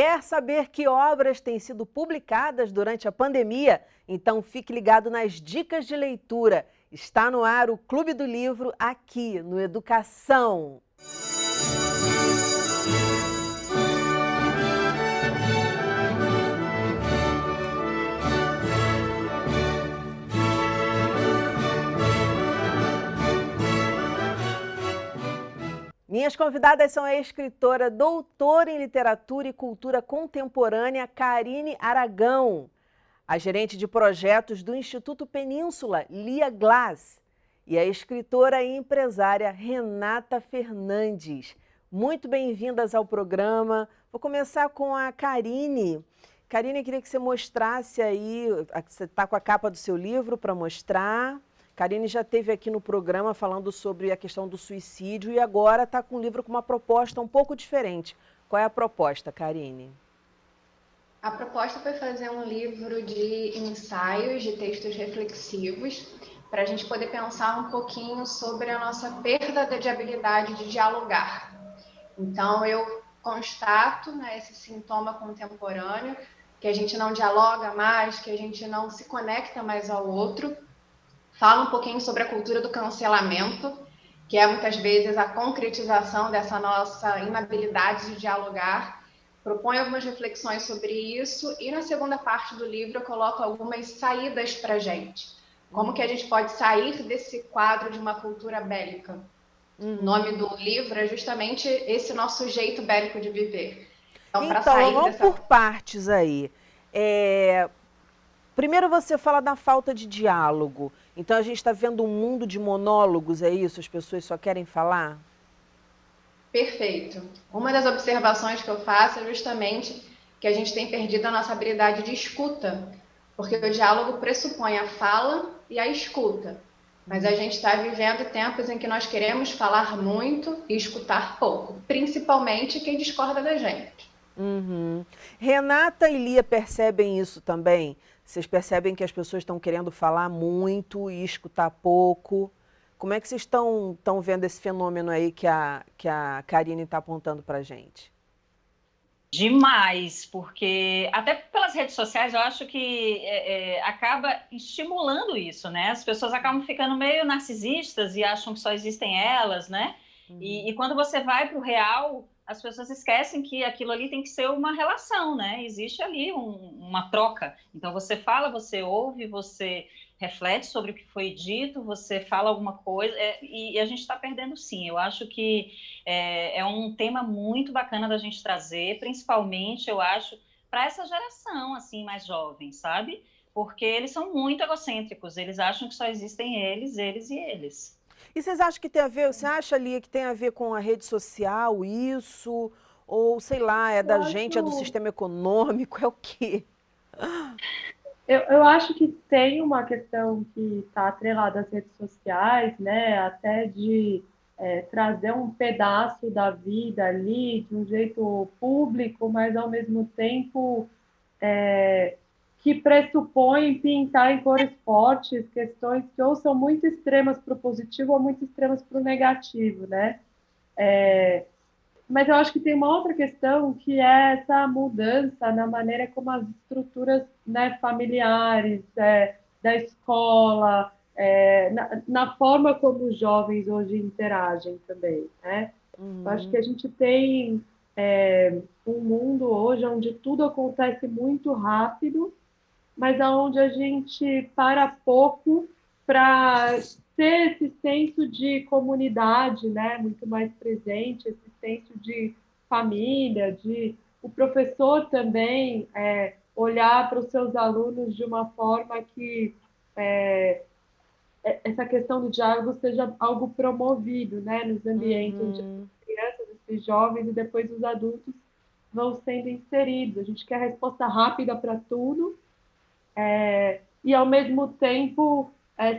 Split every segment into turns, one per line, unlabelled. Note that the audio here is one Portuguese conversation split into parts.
Quer saber que obras têm sido publicadas durante a pandemia? Então fique ligado nas dicas de leitura. Está no ar o Clube do Livro aqui no Educação. Minhas convidadas são a escritora doutora em Literatura e Cultura Contemporânea, Karine Aragão, a gerente de projetos do Instituto Península, Lia Glass, e a escritora e empresária Renata Fernandes. Muito bem-vindas ao programa. Vou começar com a Karine. Karine, eu queria que você mostrasse aí, você está com a capa do seu livro para mostrar. Karine já esteve aqui no programa falando sobre a questão do suicídio e agora está com um livro com uma proposta um pouco diferente. Qual é a proposta, Karine?
A proposta foi fazer um livro de ensaios, de textos reflexivos, para a gente poder pensar um pouquinho sobre a nossa perda de habilidade de dialogar. Então, eu constato, né, esse sintoma contemporâneo, que a gente não dialoga mais, que a gente não se conecta mais ao outro. Fala um pouquinho sobre a cultura do cancelamento, que é muitas vezes a concretização dessa nossa inabilidade de dialogar. Propõe algumas reflexões sobre isso e na segunda parte do livro eu coloco algumas saídas para a gente. Como que a gente pode sair desse quadro de uma cultura bélica? O nome do livro é justamente esse nosso jeito bélico de viver.
Então vamos por partes aí. Primeiro você fala da falta de diálogo. Então a gente está vendo um mundo de monólogos, é isso? As pessoas só querem falar?
Perfeito. Uma das observações que eu faço é justamente que a gente tem perdido a nossa habilidade de escuta, porque o diálogo pressupõe a fala e a escuta. Mas a gente está vivendo tempos em que nós queremos falar muito e escutar pouco, principalmente quem discorda da gente.
Renata e Lia percebem isso também? Vocês percebem que as pessoas estão querendo falar muito e escutar pouco? Como é que vocês estão vendo esse fenômeno aí que a Karine está apontando para a gente?
Demais, porque até pelas redes sociais eu acho que acaba estimulando isso, né? As pessoas acabam ficando meio narcisistas e acham que só existem elas, né? E quando você vai para o real, as pessoas esquecem que aquilo ali tem que ser uma relação, né? Existe ali uma troca. Então você fala, você ouve, você reflete sobre o que foi dito, você fala alguma coisa, e a gente está perdendo sim. Eu acho que é um tema muito bacana da gente trazer, principalmente, eu acho, para essa geração, assim, mais jovem, sabe? Porque eles são muito egocêntricos, eles acham que só existem eles e eles.
E vocês acham que tem a ver, você acha, Lia, que tem a ver com a rede social, isso? Ou, sei lá, é da gente, é do sistema econômico, é o quê?
Eu acho que tem uma questão que está atrelada às redes sociais, né? Até de trazer um pedaço da vida ali de um jeito público, mas ao mesmo tempo que pressupõe pintar em cores fortes questões que ou são muito extremas para o positivo ou muito extremas para o negativo, né? Mas eu acho que tem uma outra questão que é essa mudança na maneira como as estruturas, né, familiares, da escola, na forma como os jovens hoje interagem também, né? Eu acho que a gente tem um mundo hoje onde tudo acontece muito rápido, mas onde a gente para pouco para ter esse senso de comunidade, né, muito mais presente, esse senso de família, de o professor também olhar para os seus alunos de uma forma que essa questão do diálogo seja algo promovido, né, nos ambientes onde as crianças, esses jovens e depois os adultos vão sendo inseridos. A gente quer resposta rápida para tudo, e ao mesmo tempo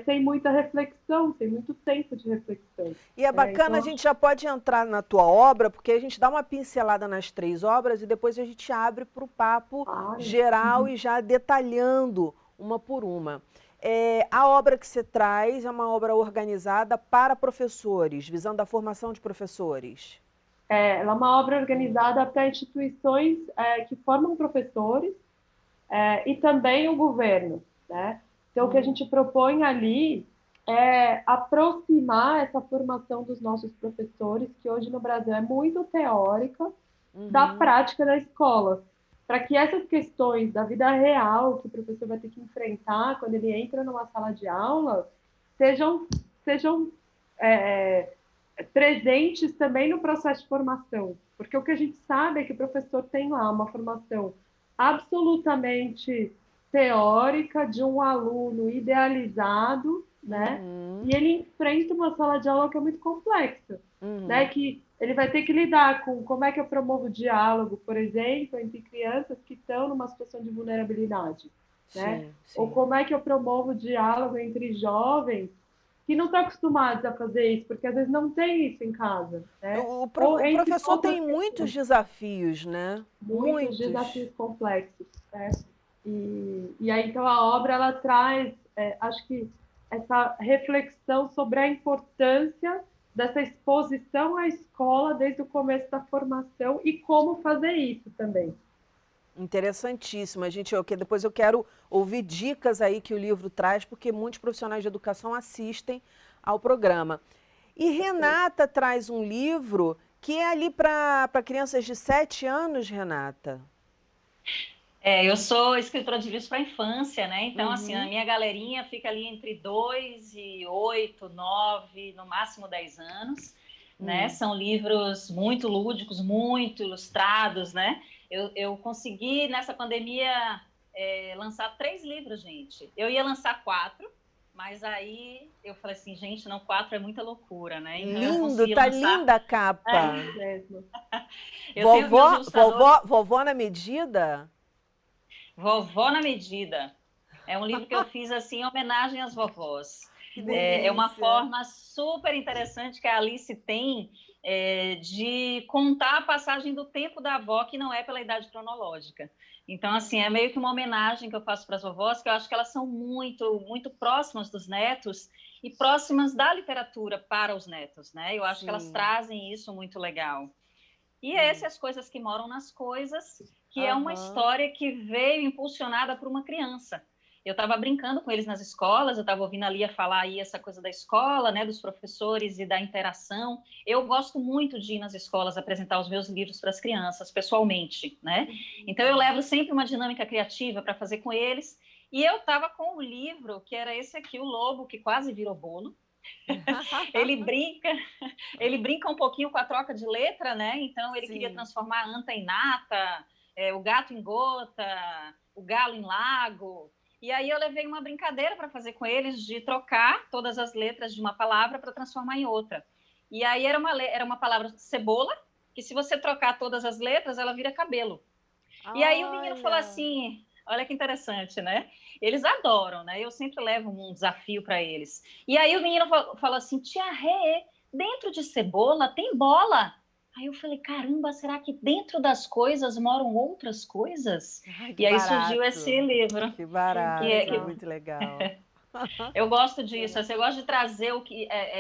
sem muita reflexão, sem muito tempo de reflexão.
E é bacana, a gente já pode entrar na tua obra, porque a gente dá uma pincelada nas 3 obras e depois a gente abre para o papo geral e já detalhando uma por uma. A obra que você traz é uma obra organizada para professores, visando a formação de professores.
ela é uma obra organizada para instituições que formam professores e também o governo, né? Então, o que a gente propõe ali é aproximar essa formação dos nossos professores, que hoje no Brasil é muito teórica, da prática da escola, para que essas questões da vida real que o professor vai ter que enfrentar quando ele entra numa sala de aula sejam presentes também no processo de formação, porque o que a gente sabe é que o professor tem lá uma formação absolutamente teórica de um aluno idealizado, né? E ele enfrenta uma sala de aula que é muito complexa, né? Que ele vai ter que lidar com como é que eu promovo diálogo, por exemplo, entre crianças que estão numa situação de vulnerabilidade, né?
Sim.
Ou como é que eu promovo diálogo entre jovens que não estão acostumados a fazer isso, porque às vezes não tem isso em casa, né?
O professor tem muitos desafios, né?
Muitos desafios complexos, né? E aí, então, a obra, ela traz, acho que, essa reflexão sobre a importância dessa exposição à escola desde o começo da formação e como fazer isso também.
Interessantíssimo. Depois eu quero ouvir dicas aí que o livro traz, porque muitos profissionais de educação assistem ao programa. E Renata traz um livro que é ali para crianças de 7 anos, Renata.
Eu sou escritora de livros para a infância, né? Então, assim, a minha galerinha fica ali entre 2 e 8, 9, no máximo 10 anos, né? São livros muito lúdicos, muito ilustrados, né? Eu consegui, nessa pandemia, lançar 3 livros, gente. Eu ia lançar 4, mas aí eu falei assim, gente, não, 4 é muita loucura, né? Então, eu consegui
Tá
lançar...
linda a capa. Vovó na medida?
Vovó na medida. É um livro que eu fiz assim em homenagem às vovós. É uma forma super interessante que a Alice tem de contar a passagem do tempo da avó, que não é pela idade cronológica. Então, assim, é meio que uma homenagem que eu faço para as vovós, que eu acho que elas são muito, muito próximas dos netos e próximas da literatura para os netos, né? Eu acho que elas trazem isso muito legal. E As Coisas que Moram nas Coisas, que é uma história que veio impulsionada por uma criança. Eu estava brincando com eles nas escolas, eu estava ouvindo a Lia falar aí essa coisa da escola, né, dos professores e da interação. Eu gosto muito de ir nas escolas apresentar os meus livros para as crianças, pessoalmente, né? Então, eu levo sempre uma dinâmica criativa para fazer com eles. E eu estava com um livro, que era esse aqui, O Lobo, que quase virou bolo. Ele brinca um pouquinho com a troca de letra, né? Então, ele queria transformar a anta em nata, o gato em gota, o galo em lago. E aí eu levei uma brincadeira para fazer com eles de trocar todas as letras de uma palavra para transformar em outra. E aí era uma palavra cebola, que se você trocar todas as letras, ela vira cabelo. E aí o menino falou assim, olha que interessante, né? Eles adoram, né? Eu sempre levo um desafio para eles. E aí o menino falou assim, tia Rê, dentro de cebola tem bola. Aí eu falei, caramba, será que dentro das coisas moram outras coisas?
E
aí surgiu esse livro.
Que barato,
que
muito legal.
Eu gosto disso, assim, eu gosto de trazer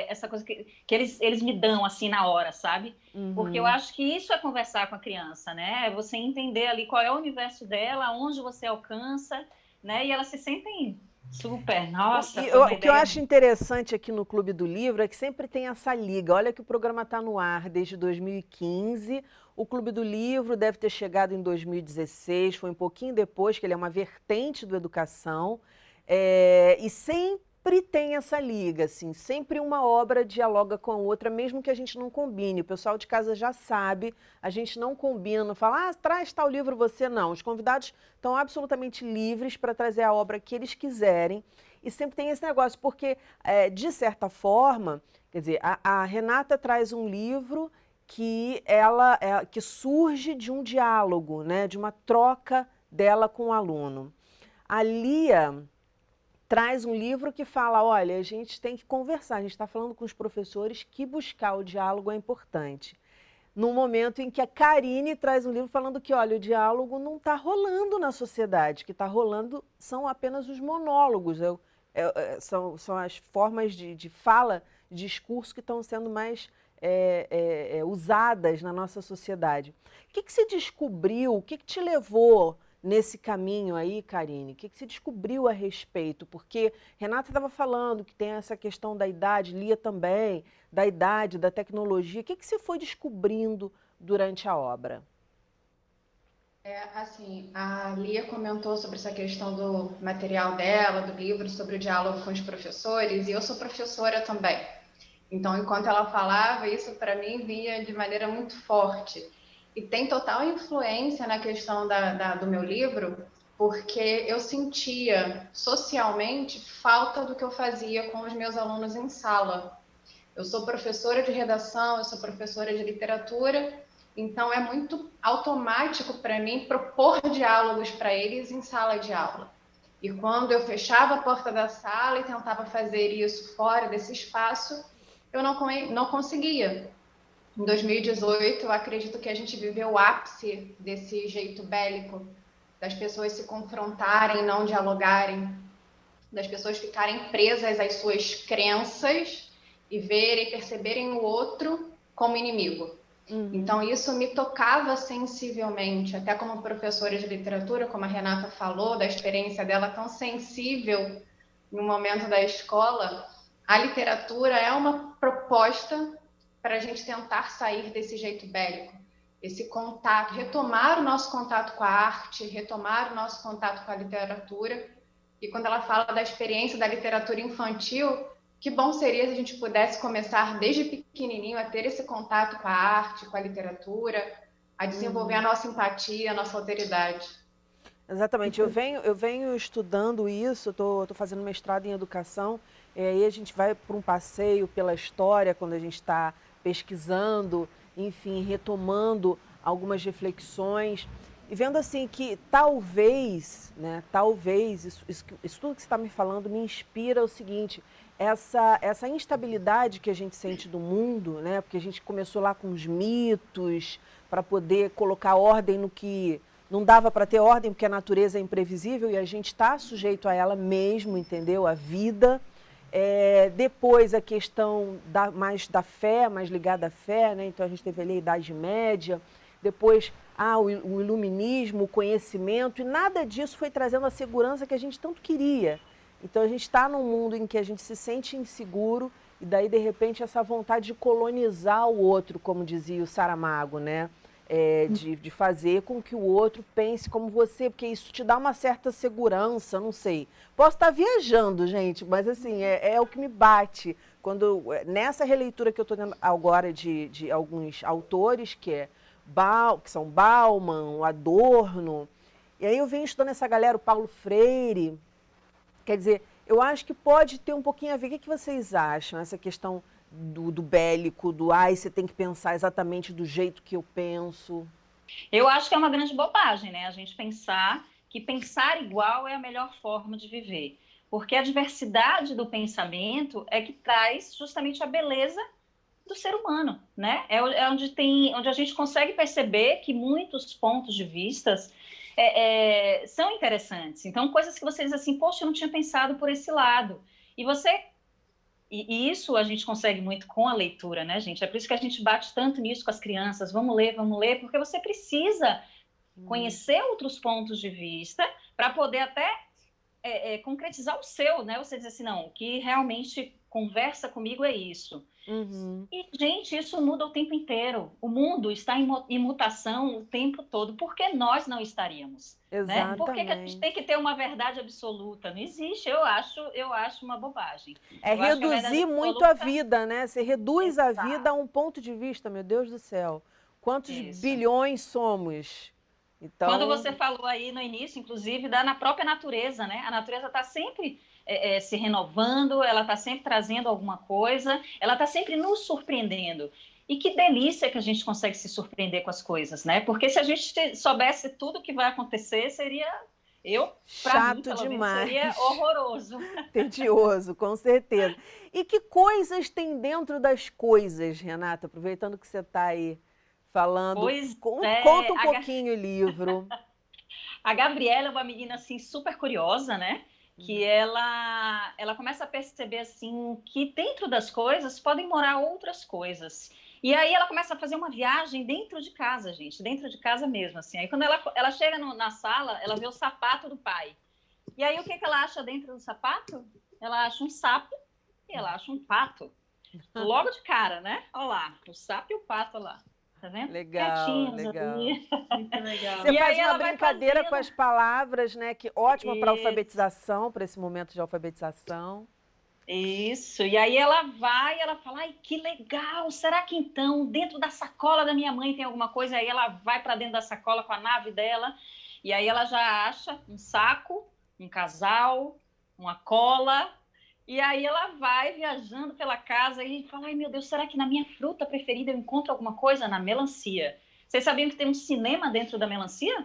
essa coisa que eles me dão assim na hora, sabe? Porque eu acho que isso é conversar com a criança, né? É você entender ali qual é o universo dela, onde você alcança, né? E elas se sentem super, nossa.
O que eu acho interessante aqui no Clube do Livro é que sempre tem essa liga. Olha que o programa está no ar desde 2015. O Clube do Livro deve ter chegado em 2016, foi um pouquinho depois, que ele é uma vertente do Educação. E sempre tem essa liga, assim, sempre uma obra dialoga com a outra, mesmo que a gente não combine. O pessoal de casa já sabe, a gente não combina, não fala, traz tal livro você, não. Os convidados estão absolutamente livres para trazer a obra que eles quiserem. E sempre tem esse negócio, porque, de certa forma, quer dizer, a Renata traz um livro que que surge de um diálogo, né, de uma troca dela com o aluno. A Lia traz um livro que fala, olha, a gente tem que conversar, a gente está falando com os professores que buscar o diálogo é importante. No momento em que a Karine traz um livro falando que, olha, o diálogo não está rolando na sociedade, que está rolando são apenas os monólogos, são as formas de fala, de discurso que estão sendo mais usadas na nossa sociedade. O que você descobriu, o que te levou nesse caminho aí, Karine? O que você descobriu a respeito? Porque Renata estava falando que tem essa questão da idade, Lia também, da idade, da tecnologia. O que você foi descobrindo durante a obra?
Assim, a Lia comentou sobre essa questão do material dela, do livro, sobre o diálogo com os professores, e eu sou professora também. Então, enquanto ela falava, isso para mim vinha de maneira muito forte. E tem total influência na questão do meu livro, porque eu sentia socialmente falta do que eu fazia com os meus alunos em sala. Eu sou professora de redação, eu sou professora de literatura, então é muito automático para mim propor diálogos para eles em sala de aula. E quando eu fechava a porta da sala e tentava fazer isso fora desse espaço, eu não conseguia. Em 2018, eu acredito que a gente viveu o ápice desse jeito bélico, das pessoas se confrontarem, não dialogarem, das pessoas ficarem presas às suas crenças e verem, perceberem o outro como inimigo. Então, isso me tocava sensivelmente, até como professora de literatura, como a Renata falou, da experiência dela tão sensível no momento da escola. A literatura é uma proposta para a gente tentar sair desse jeito bélico, esse contato, retomar o nosso contato com a arte, retomar o nosso contato com a literatura. E quando ela fala da experiência da literatura infantil, que bom seria se a gente pudesse começar desde pequenininho a ter esse contato com a arte, com a literatura, a desenvolver a nossa empatia, a nossa alteridade.
Exatamente, eu venho estudando isso, estou fazendo mestrado em educação, e aí a gente vai para um passeio pela história, quando a gente está pesquisando, enfim, retomando algumas reflexões, e vendo assim que talvez, isso tudo que você está me falando me inspira o seguinte, essa instabilidade que a gente sente do mundo, né? Porque a gente começou lá com os mitos, para poder colocar ordem no que não dava para ter ordem, porque a natureza é imprevisível e a gente está sujeito a ela mesmo, entendeu? A vida. Depois a questão mais da fé, mais ligada à fé, né? Então a gente teve ali a Idade Média, depois o iluminismo, o conhecimento, e nada disso foi trazendo a segurança que a gente tanto queria. Então a gente está num mundo em que a gente se sente inseguro e daí de repente essa vontade de colonizar o outro, como dizia o Saramago, né? De fazer com que o outro pense como você, porque isso te dá uma certa segurança, não sei. Posso estar viajando, gente, mas assim, é o que me bate. Nessa releitura que eu estou tendo agora de alguns autores, que são Bauman, Adorno, e aí eu venho estudando essa galera, o Paulo Freire. Quer dizer, eu acho que pode ter um pouquinho a ver. O que vocês acham? Essa questão do bélico, você tem que pensar exatamente do jeito que eu penso.
Eu acho que é uma grande bobagem, né? A gente pensar que pensar igual é a melhor forma de viver. Porque a diversidade do pensamento é que traz justamente a beleza do ser humano, né? É onde a gente consegue perceber que muitos pontos de vista são interessantes. Então, coisas que você diz assim, poxa, eu não tinha pensado por esse lado. E isso a gente consegue muito com a leitura, né, gente? É por isso que a gente bate tanto nisso com as crianças. Vamos ler, porque você precisa conhecer outros pontos de vista para poder até concretizar o seu, né? Você diz assim, não, o que realmente conversa comigo é isso. E, gente, isso muda o tempo inteiro. O mundo está em mutação o tempo todo. Por que nós não estaríamos? Né? Por que a gente tem que ter uma verdade absoluta? Não existe, eu acho uma bobagem.
Reduzir muito a vida, né? Você reduz a vida a um ponto de vista, meu Deus do céu. Quantos bilhões somos? Então...
Quando você falou aí no início, inclusive, na própria natureza, né? A natureza está sempre se renovando, ela está sempre trazendo alguma coisa, ela está sempre nos surpreendendo. E que delícia que a gente consegue se surpreender com as coisas, né? Porque se a gente soubesse tudo o que vai acontecer, seria...
Chato demais.
Seria horroroso.
Tedioso, com certeza. E que coisas tem dentro das coisas, Renata? Aproveitando que você está aí falando, conta um pouquinho o livro.
A Gabriela é uma menina assim super curiosa, né? Que ela começa a perceber assim que dentro das coisas podem morar outras coisas. E aí ela começa a fazer uma viagem dentro de casa, gente, dentro de casa mesmo, assim. Aí quando ela chega na sala, ela vê o sapato do pai. E aí o que ela acha dentro do sapato? Ela acha um sapo e ela acha um pato. Logo de cara, né? Olha lá, o sapo e o pato lá. Tá vendo?
Legal,
Quietinhos
legal.
ali.
Muito legal.
Você
E
faz
aí
uma
ela vai
brincadeira com
fazendo.
as palavras, né? Que ótimo para
Isso.
alfabetização, para esse momento de alfabetização.
Isso, e aí ela vai, ela fala, ai, que legal, será que então dentro da sacola da minha mãe tem alguma coisa? Aí ela vai para dentro da sacola com a nave dela, e aí ela já acha um saco, um casal, uma cola, e aí ela vai viajando pela casa e fala, ai meu Deus, será que na minha fruta preferida eu encontro alguma coisa? Na melancia. Vocês sabiam que tem um cinema dentro da melancia?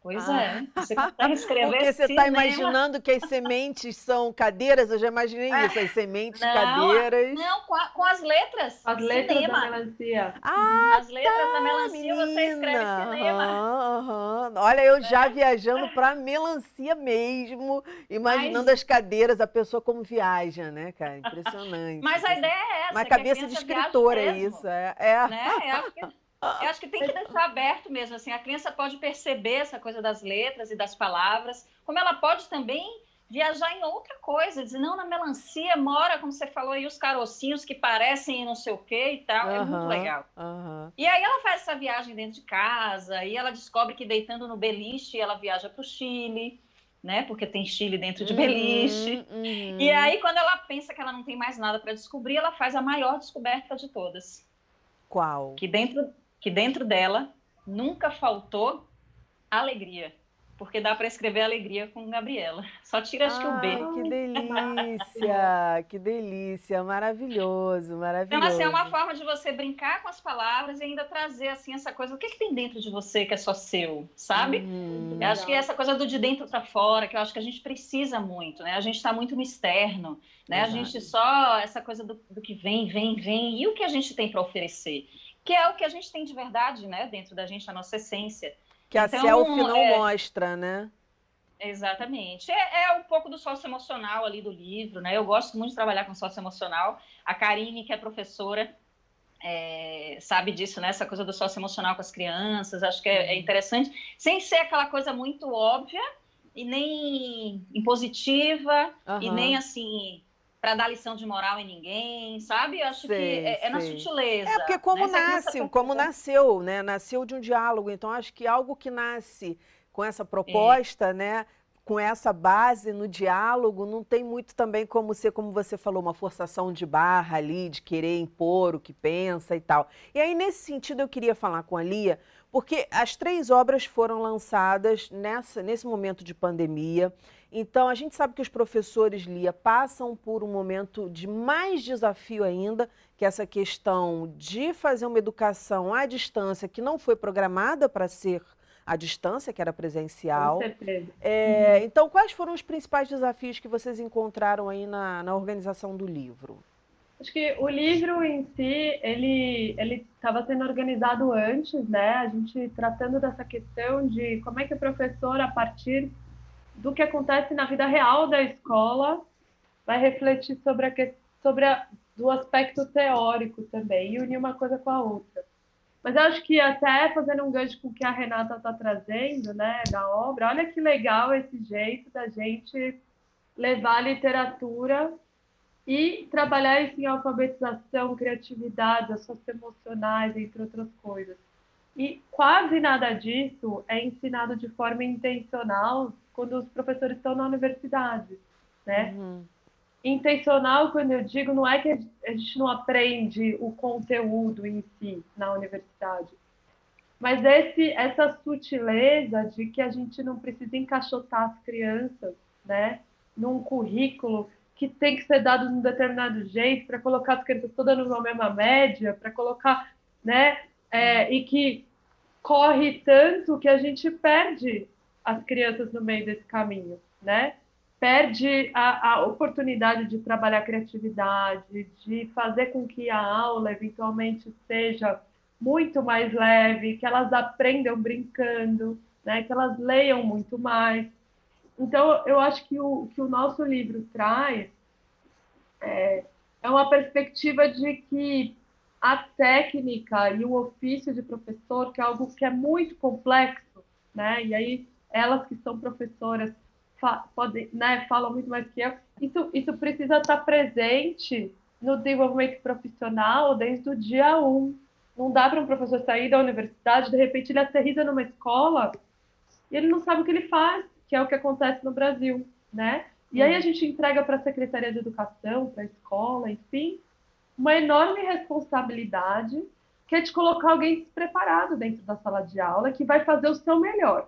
Pois é, você consegue escrever
Porque você está
cinema.
imaginando que as sementes são cadeiras, eu já imaginei isso, as sementes
Não,
cadeiras.
não, com as letras.
As letras
Cinema.
da melancia.
As letras da melancia, você escreve
Menina!
cinema.
Aham. Olha, eu já viajando para melancia mesmo, imaginando as cadeiras, a pessoa como viaja, né, cara? Impressionante.
Mas a ideia é essa,
Uma
que a
cabeça de
criança viaje
escritora, é
mesmo,
isso. É.
né? Eu acho que tem que deixar aberto mesmo, assim, a criança pode perceber essa coisa das letras e das palavras, como ela pode também viajar em outra coisa, dizer, não, na melancia mora, como você falou aí, os carocinhos que parecem não sei o que e tal, é muito legal. E aí ela faz essa viagem dentro de casa, e ela descobre que deitando no beliche, ela viaja para o Chile, né, porque tem Chile dentro de beliche. E aí, quando ela pensa que ela não tem mais nada para descobrir, ela faz a maior descoberta de todas.
Qual?
Que dentro dela nunca faltou alegria, porque dá para escrever alegria com Gabriela. Só tira, acho que o B.
Que delícia, maravilhoso, maravilhoso.
Então, assim, é uma forma de você brincar com as palavras e ainda trazer, assim, essa coisa, o que tem dentro de você que é só seu, sabe? Eu acho que essa coisa do de dentro para fora, que eu acho que a gente precisa muito, né? A gente está muito no externo, né?
Exato.
A gente só, essa coisa do que vem, e o que a gente tem para oferecer? Que é o que a gente tem de verdade, né? Dentro da gente, a nossa essência.
Que a selfie não mostra, né?
Exatamente. É um pouco do socioemocional ali do livro, né? Eu gosto muito de trabalhar com socioemocional. A Karine, que é professora, sabe disso, né? Essa coisa do socioemocional com as crianças, acho que é interessante, sem ser aquela coisa muito óbvia e nem impositiva, e nem assim para dar lição de moral em ninguém, sabe? Eu acho que é na sutileza.
É porque como
né?
nasceu, né? Nasceu de um diálogo, então acho que algo que nasce com essa proposta, né? Com essa base no diálogo, não tem muito também como ser, como você falou, uma forçação de barra ali, de querer impor o que pensa e tal. E aí, nesse sentido, eu queria falar com a Lia, porque as 3 obras foram lançadas nesse momento de pandemia. Então, a gente sabe que os professores, Lia, passam por um momento de mais desafio ainda, que é essa questão de fazer uma educação à distância que não foi programada para ser à distância, que era presencial.
Com certeza.
Então, quais foram os principais desafios que vocês encontraram aí na organização do livro?
Acho que o livro em si, ele estava sendo organizado antes, né? A gente tratando dessa questão de como é que o professor, a partir do que acontece na vida real da escola, vai refletir do aspecto teórico também, e unir uma coisa com a outra. Mas eu acho que até fazendo um gancho com o que a Renata está trazendo, né, da obra, olha que legal esse jeito da gente levar a literatura e trabalhar isso em alfabetização, criatividade, ações emocionais, entre outras coisas. E quase nada disso é ensinado de forma intencional quando os professores estão na universidade, né? Intencional, quando eu digo, não é que a gente não aprende o conteúdo em si na universidade, mas essa sutileza de que a gente não precisa encaixotar as crianças, né, num currículo que tem que ser dado de um determinado jeito para colocar as crianças todas numa mesma média, para colocar, né, e que corre tanto que a gente perde as crianças no meio desse caminho, né? Perde a oportunidade de trabalhar a criatividade, de fazer com que a aula eventualmente seja muito mais leve, que elas aprendam brincando, né? Que elas leiam muito mais. Então, eu acho que o nosso livro traz é uma perspectiva de que a técnica e o ofício de professor, que é algo que é muito complexo, né? E aí elas que são professoras podem, né, falam muito mais que eu. Isso precisa estar presente no desenvolvimento profissional desde o dia 1. Não dá para um professor sair da universidade, de repente ele aterriza numa escola e ele não sabe o que ele faz, que é o que acontece no Brasil, né? E aí a gente entrega para a Secretaria de Educação, para a escola, enfim, uma enorme responsabilidade, que é de colocar alguém despreparado dentro da sala de aula, que vai fazer o seu melhor.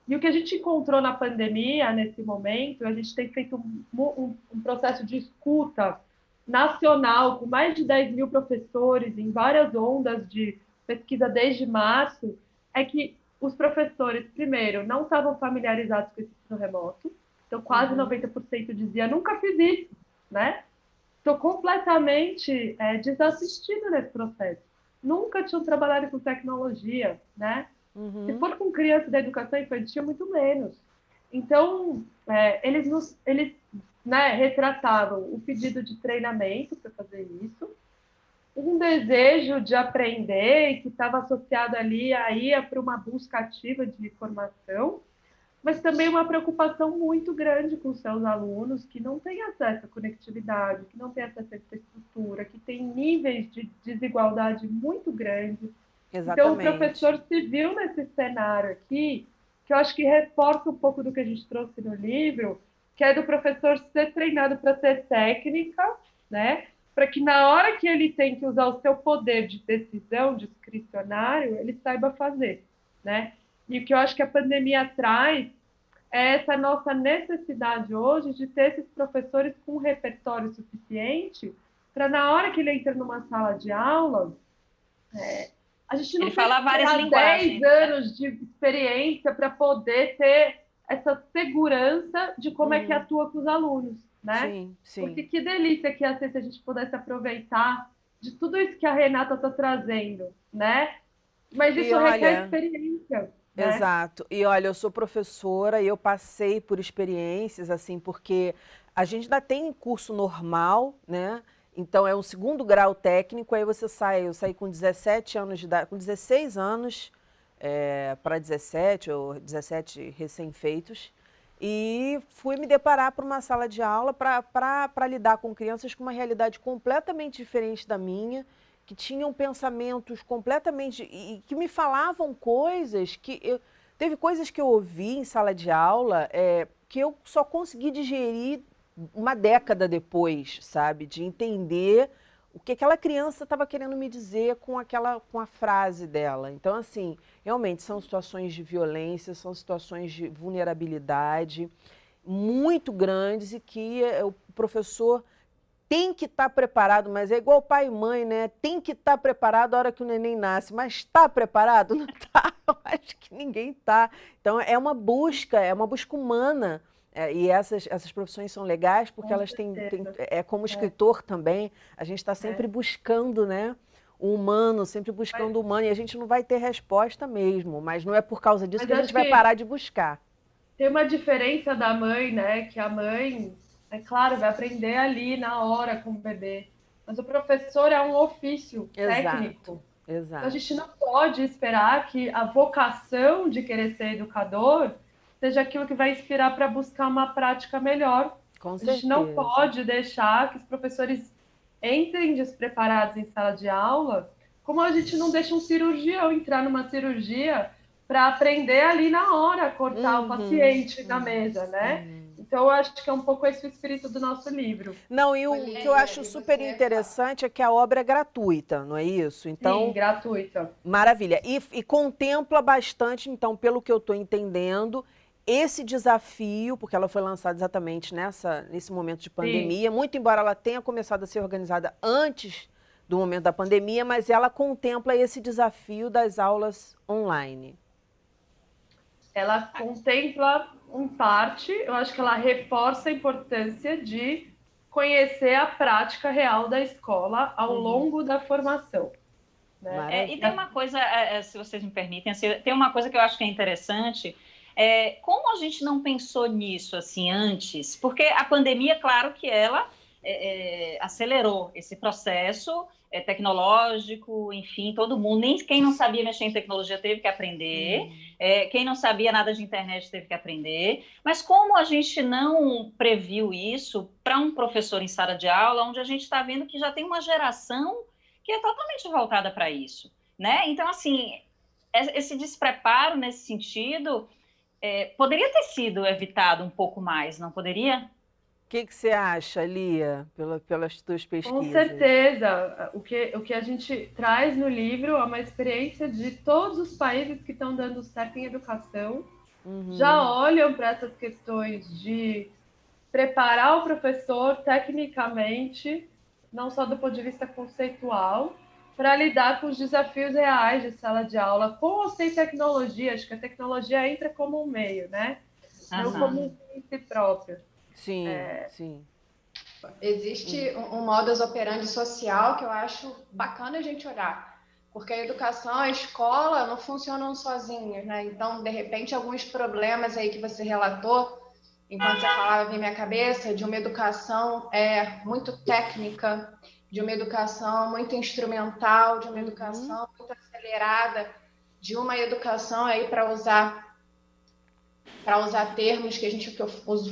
E o que a gente encontrou na pandemia, nesse momento, a gente tem feito um processo de escuta nacional, com mais de 10 mil professores, em várias ondas de pesquisa desde março, é que os professores, primeiro, não estavam familiarizados com esse ensino remoto, então quase 90% dizia, nunca fiz isso, né? Estou completamente desassistido nesse processo. Nunca tinham trabalhado com tecnologia, né? Se for com criança da educação infantil, muito menos. Então, eles retratavam o pedido de treinamento para fazer isso, um desejo de aprender, que estava associado ali para uma busca ativa de informação, mas também uma preocupação muito grande com seus alunos que não têm acesso à conectividade, que não têm acesso à infraestrutura, que têm níveis de desigualdade muito grandes. Então, o professor se viu nesse cenário aqui, que eu acho que reforça um pouco do que a gente trouxe no livro, que é do professor ser treinado para ser técnica, né? Para que na hora que ele tem que usar o seu poder de decisão discricionário, ele saiba fazer, né? E o que eu acho que a pandemia traz é essa nossa necessidade hoje de ter esses professores com um repertório suficiente para, na hora que ele entra numa sala de aula, a gente não tem 10 anos de experiência para poder ter essa segurança de como é que atua com os alunos, né?
Sim, sim.
Porque que delícia que ia ser se a gente pudesse aproveitar de tudo isso que a Renata está trazendo, né? Mas isso requer experiência.
Exato. E olha, eu sou professora e eu passei por experiências, assim, porque a gente ainda tem curso normal, né? Então é um segundo grau técnico, aí você sai, eu saí com 17 anos de idade, com 16 anos para 17 ou 17 recém-feitos, e fui me deparar para uma sala de aula para lidar com crianças com uma realidade completamente diferente da minha, que tinham pensamentos completamente... e que me falavam coisas que... teve coisas que eu ouvi em sala de aula que eu só consegui digerir uma década depois, sabe? De entender o que aquela criança estava querendo me dizer com a frase dela. Então, assim, realmente são situações de violência, são situações de vulnerabilidade muito grandes e que o professor tem que estar preparado, mas é igual pai e mãe, né? Tem que estar preparado a hora que o neném nasce, mas está preparado? Não está, eu acho que ninguém está. Então, é uma busca humana. E essas profissões são legais porque elas têm como escritor também, a gente está sempre buscando, né, o humano, sempre buscando o humano, e a gente não vai ter resposta mesmo, mas não é por causa disso que a gente vai parar de buscar.
Tem uma diferença da mãe, né, que a mãe, é claro, vai aprender ali na hora com o bebê, mas o professor é um ofício técnico.
Exato.
Então, a gente não pode esperar que a vocação de querer ser educador seja aquilo que vai inspirar para buscar uma prática melhor.
Com certeza.
A gente não pode deixar que os professores entrem despreparados em sala de aula, como a gente não deixa um cirurgião entrar numa cirurgia para aprender ali na hora a cortar o paciente na mesa, né? Então, eu acho que é um pouco esse o espírito do nosso livro.
Não, e o que eu acho super interessante é que a obra é gratuita, não é isso? Então,
sim, gratuita.
Maravilha. E contempla bastante, então, pelo que eu estou entendendo, esse desafio, porque ela foi lançada exatamente nesse momento de pandemia, muito embora ela tenha começado a ser organizada antes do momento da pandemia, mas ela contempla esse desafio das aulas online.
Ela contempla, em parte, eu acho que ela reforça a importância de conhecer a prática real da escola ao longo da formação. Né?
E tem uma coisa, se vocês me permitem, tem uma coisa que eu acho que é interessante, como a gente não pensou nisso assim antes? Porque a pandemia, claro que ela acelerou esse processo tecnológico, enfim, todo mundo, nem quem não sabia mexer em tecnologia teve que aprender, quem não sabia nada de internet teve que aprender, mas como a gente não previu isso para um professor em sala de aula, onde a gente está vendo que já tem uma geração que é totalmente voltada para isso, né? Então, assim, esse despreparo nesse sentido poderia ter sido evitado um pouco mais, não poderia?
O que você acha, Lia, pelas tuas pesquisas?
Com certeza. O que a gente traz no livro é uma experiência de todos os países que estão dando certo em educação, já olham para essas questões de preparar o professor tecnicamente, não só do ponto de vista conceitual, para lidar com os desafios reais de sala de aula, com ou sem tecnologia. Acho que a tecnologia entra como um meio, né? Não como um fim em si próprio.
Sim, sim.
Existe um modus operandi social que eu acho bacana a gente olhar, porque a educação, a escola não funcionam sozinhas, né? Então, de repente, alguns problemas aí que você relatou, enquanto você falava, vem minha cabeça, de uma educação muito técnica, de uma educação muito instrumental, de uma educação muito acelerada, de uma educação aí para usar termos que eu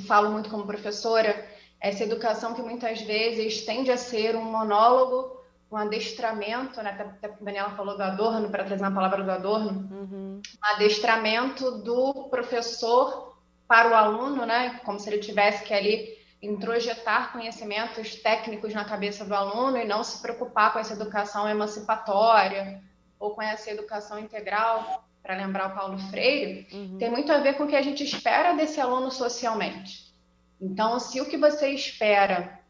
falo muito como professora, essa educação que muitas vezes tende a ser um monólogo, um adestramento, né? Até a Daniela falou do Adorno, para trazer uma palavra do Adorno, um adestramento do professor para o aluno, né? Como se ele tivesse que ali introjetar conhecimentos técnicos na cabeça do aluno e não se preocupar com essa educação emancipatória ou com essa educação integral, para lembrar o Paulo Freire, tem muito a ver com o que a gente espera desse aluno socialmente. Então, se o que você espera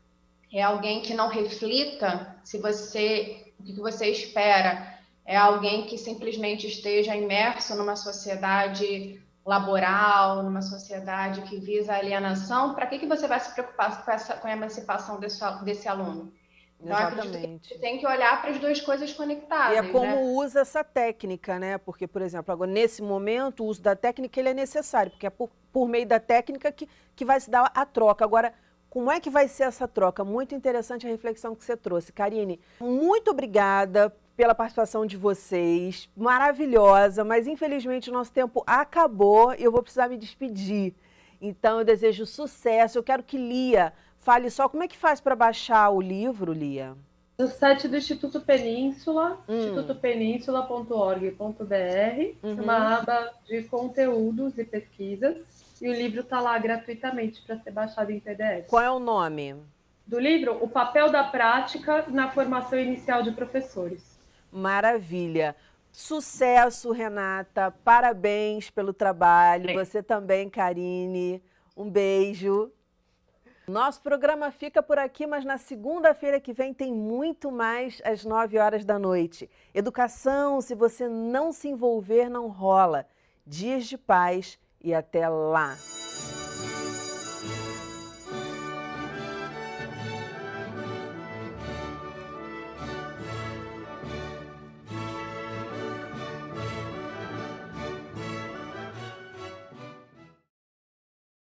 é alguém que não reflita, o que você espera é alguém que simplesmente esteja imerso numa sociedade laboral, numa sociedade que visa a alienação, para que você vai se preocupar com a emancipação desse aluno? Então,
Exatamente.
Você tem que olhar para as duas coisas conectadas.
E é como
né?
usa essa técnica, né? Porque, por exemplo, agora, nesse momento, o uso da técnica ele é necessário, porque é por meio da técnica que vai se dar a troca. Agora, como é que vai ser essa troca? Muito interessante a reflexão que você trouxe. Karine, muito obrigada pela participação de vocês, maravilhosa, mas infelizmente o nosso tempo acabou e eu vou precisar me despedir. Então, eu desejo sucesso. Eu quero que Lia fale só como é que faz para baixar o livro, Lia.
No site do Instituto Península, institutopeninsula.org.br, uma aba de conteúdos e pesquisas, e o livro está lá gratuitamente para ser baixado em PDF.
Qual é o nome?
Do livro, O Papel da Prática na Formação Inicial de Professores.
Maravilha. Sucesso, Renata. Parabéns pelo trabalho. Você também, Karine. Um beijo. Nosso programa fica por aqui, mas na segunda-feira que vem tem muito mais às 9 horas da noite. Educação, se você não se envolver, não rola. Dias de paz e até lá.